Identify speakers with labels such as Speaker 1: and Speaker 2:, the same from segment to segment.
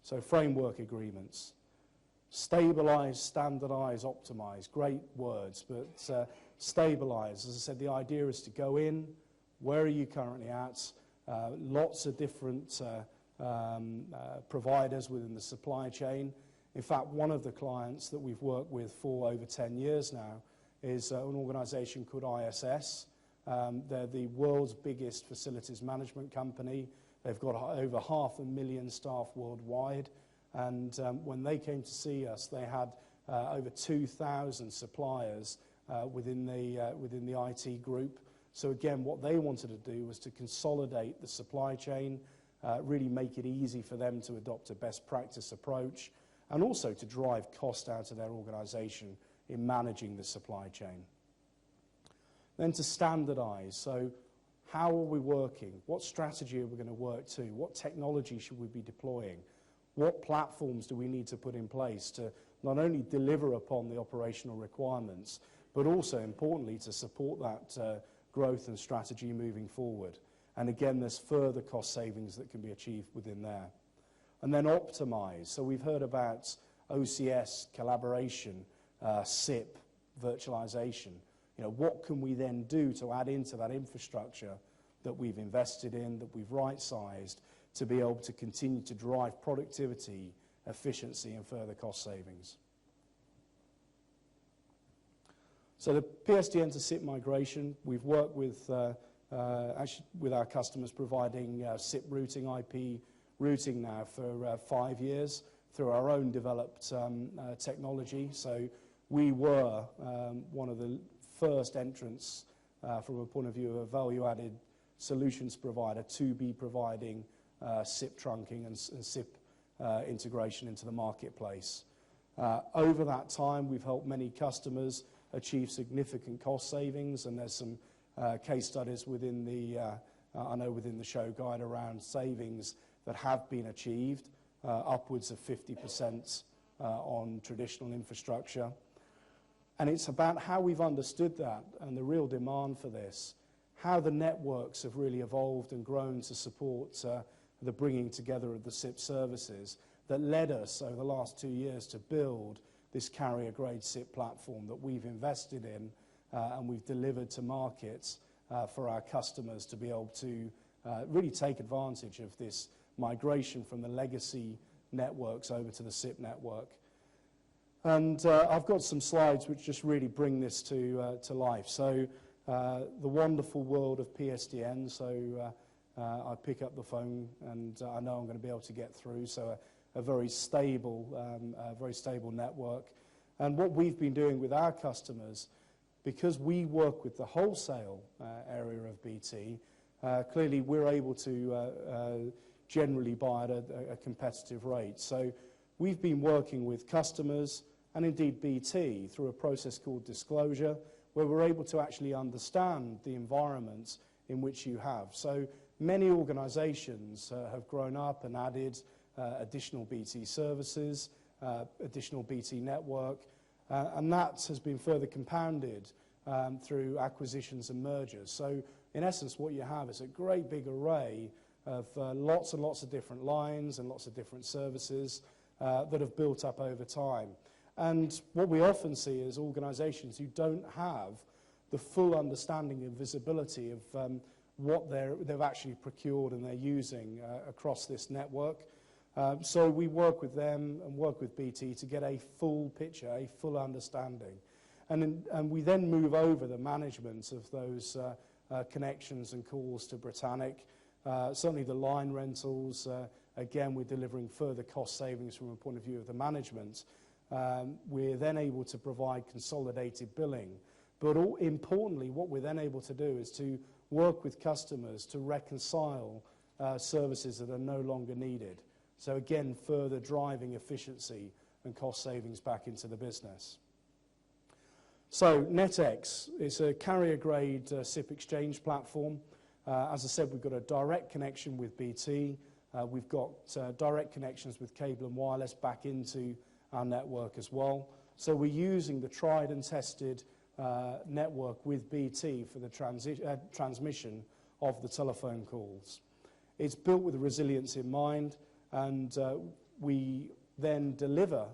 Speaker 1: So framework agreements. Stabilize, standardize, optimize. Great words, but stabilize. As I said, the idea is to go in, where are you currently at? Lots of different providers within the supply chain. In fact, one of the clients that we've worked with for over 10 years now is an organization called ISS. They're the world's biggest facilities management company. They've got over 500,000 staff worldwide. And when they came to see us, they had over 2,000 suppliers within the IT group. So again, what they wanted to do was to consolidate the supply chain, really make it easy for them to adopt a best practice approach, and also to drive cost out of their organization in managing the supply chain. Then to standardize. So how are we working? What strategy are we going to work to? What technology should we be deploying? What platforms do we need to put in place to not only deliver upon the operational requirements, but also, importantly, to support that growth and strategy moving forward? And again, there's further cost savings that can be achieved within there. And then optimize. So we've heard about OCS, collaboration, SIP, virtualization. You know, what can we then do to add into that infrastructure that we've invested in, that we've right-sized, to be able to continue to drive productivity, efficiency, and further cost savings. So the PSTN to SIP migration, we've worked with actually with our customers providing SIP routing, IP routing now for 5 years through our own developed technology. So we were one of the first entrants from a point of view of a value-added solutions provider to be providing SIP trunking and SIP integration into the marketplace. Over that time, we've helped many customers achieve significant cost savings, and there's some case studies within the, I know within the show guide around savings that have been achieved, upwards of 50% on traditional infrastructure. And it's about how we've understood that and the real demand for this, how the networks have really evolved and grown to support the bringing together of the SIP services that led us over the last 2 years to build this carrier-grade SIP platform that we've invested in and we've delivered to markets for our customers to be able to really take advantage of this migration from the legacy networks over to the SIP network. And I've got some slides which just really bring this to life. So the wonderful world of PSTN. So I pick up the phone and I know I'm going to be able to get through. So a very stable network. And what we've been doing with our customers, because we work with the wholesale area of BT, clearly we're able to generally buy at a competitive rate. So we've been working with customers and indeed BT through a process called disclosure, where we're able to actually understand the environments in which you have. So many organizations have grown up and added additional BT services, additional BT network, and that has been further compounded through acquisitions and mergers. So in essence, what you have is a great big array of lots and lots of different lines and lots of different services that have built up over time. And what we often see is organizations who don't have the full understanding and visibility of what they've actually procured and they're using across this network. So we work with them and work with BT to get a full picture, a full understanding. And we then move over the management of those connections and calls to Britannic. Certainly the line rentals, again, we're delivering further cost savings from a point of view of the management. We're then able to provide consolidated billing. But importantly, what we're then able to do is to work with customers to reconcile services that are no longer needed. So again, further driving efficiency and cost savings back into the business. So NetX is a carrier-grade SIP exchange platform. As I said, we've got a direct connection with BT. We've got direct connections with cable and wireless back into our network as well. So we're using the tried and tested network with BT for the transmission of the telephone calls. It's built with resilience in mind, and we then deliver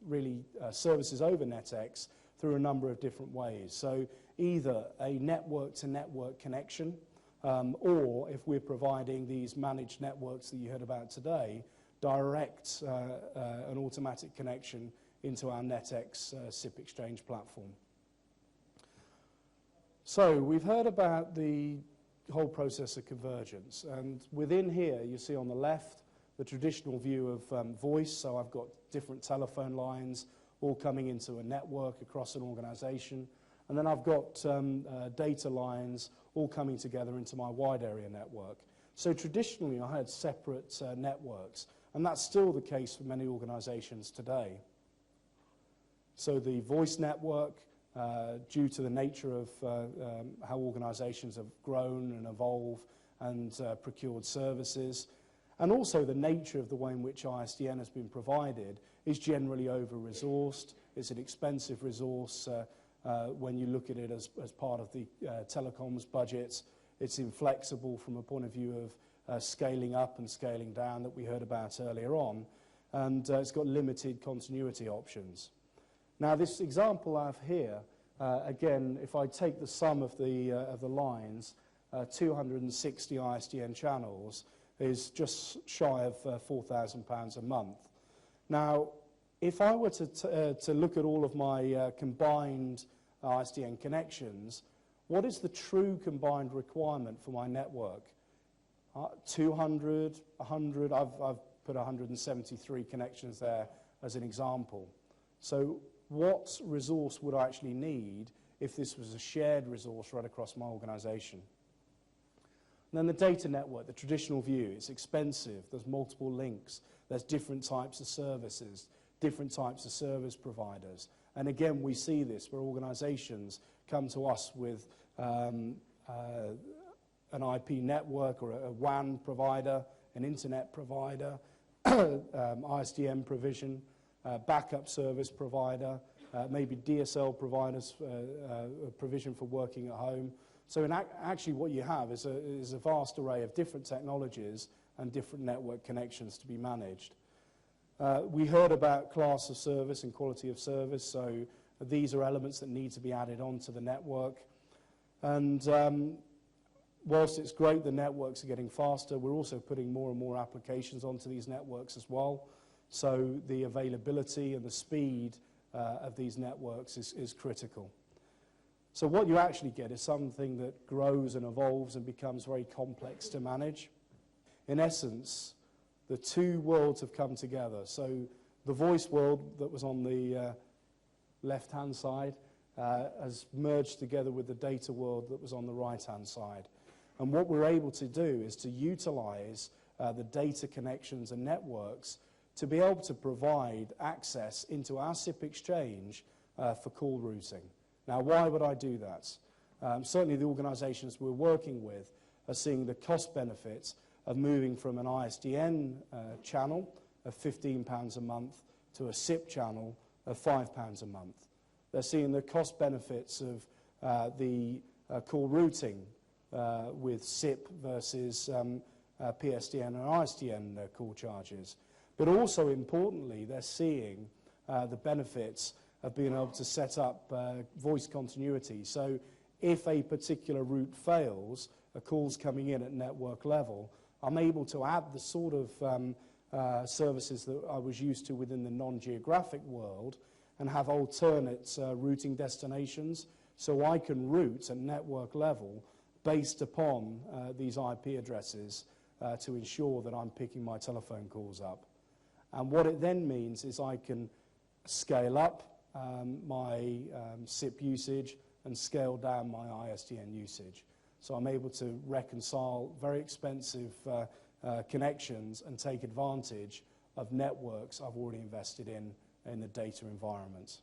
Speaker 1: really services over NetX through a number of different ways. So either a network-to-network connection, or if we're providing these managed networks that you heard about today, direct an automatic connection into our NetX SIP Exchange platform. So we've heard about the whole process of convergence, and within here you see on the left the traditional view of voice. So I've got different telephone lines all coming into a network across an organization, and then I've got data lines all coming together into my wide area network. So traditionally I had separate networks, and that's still the case for many organizations today. So the voice network, due to the nature of how organizations have grown and evolved and procured services, and also the nature of the way in which ISDN has been provided, is generally over-resourced. It's an expensive resource when you look at it as part of the telecoms budgets. It's inflexible from a point of view of scaling up and scaling down that we heard about earlier on, and it's got limited continuity options. Now this example I have here, again, if I take the sum of the lines, 260 ISDN channels is just shy of £4,000 a month. Now, if I were to look at all of my combined ISDN connections, what is the true combined requirement for my network? 200, 100, I've put 173 connections there as an example. So what resource would I actually need if this was a shared resource right across my organization? And then the data network, the traditional view, it's expensive, there's multiple links, there's different types of services, different types of service providers. And again, we see this where organizations come to us with an IP network or a WAN provider, an internet provider, ISDN provision, backup service provider, maybe DSL providers, provision for working at home. So actually what you have is a vast array of different technologies and different network connections to be managed. We heard about class of service and quality of service, so these are elements that need to be added onto the network. And whilst it's great the networks are getting faster, we're also putting more and more applications onto these networks as well. So the availability and the speed of these networks is critical. So what you actually get is something that grows and evolves and becomes very complex to manage. In essence, the two worlds have come together. So the voice world that was on the left-hand side has merged together with the data world that was on the right-hand side. And what we're able to do is to utilize the data connections and networks to be able to provide access into our SIP exchange for call routing. Now, why would I do that? Certainly the organizations we're working with are seeing the cost benefits of moving from an ISDN channel of £15 a month to a SIP channel of £5 a month. They're seeing the cost benefits of the call routing with SIP versus PSTN and ISDN call charges. But also importantly, they're seeing the benefits of being able to set up voice continuity. So if a particular route fails, a call's coming in at network level, I'm able to add the sort of services that I was used to within the non-geographic world and have alternate routing destinations, so I can route at network level based upon these IP addresses to ensure that I'm picking my telephone calls up. And what it then means is I can scale up my SIP usage and scale down my ISDN usage. So I'm able to reconcile very expensive connections and take advantage of networks I've already invested in the data environment.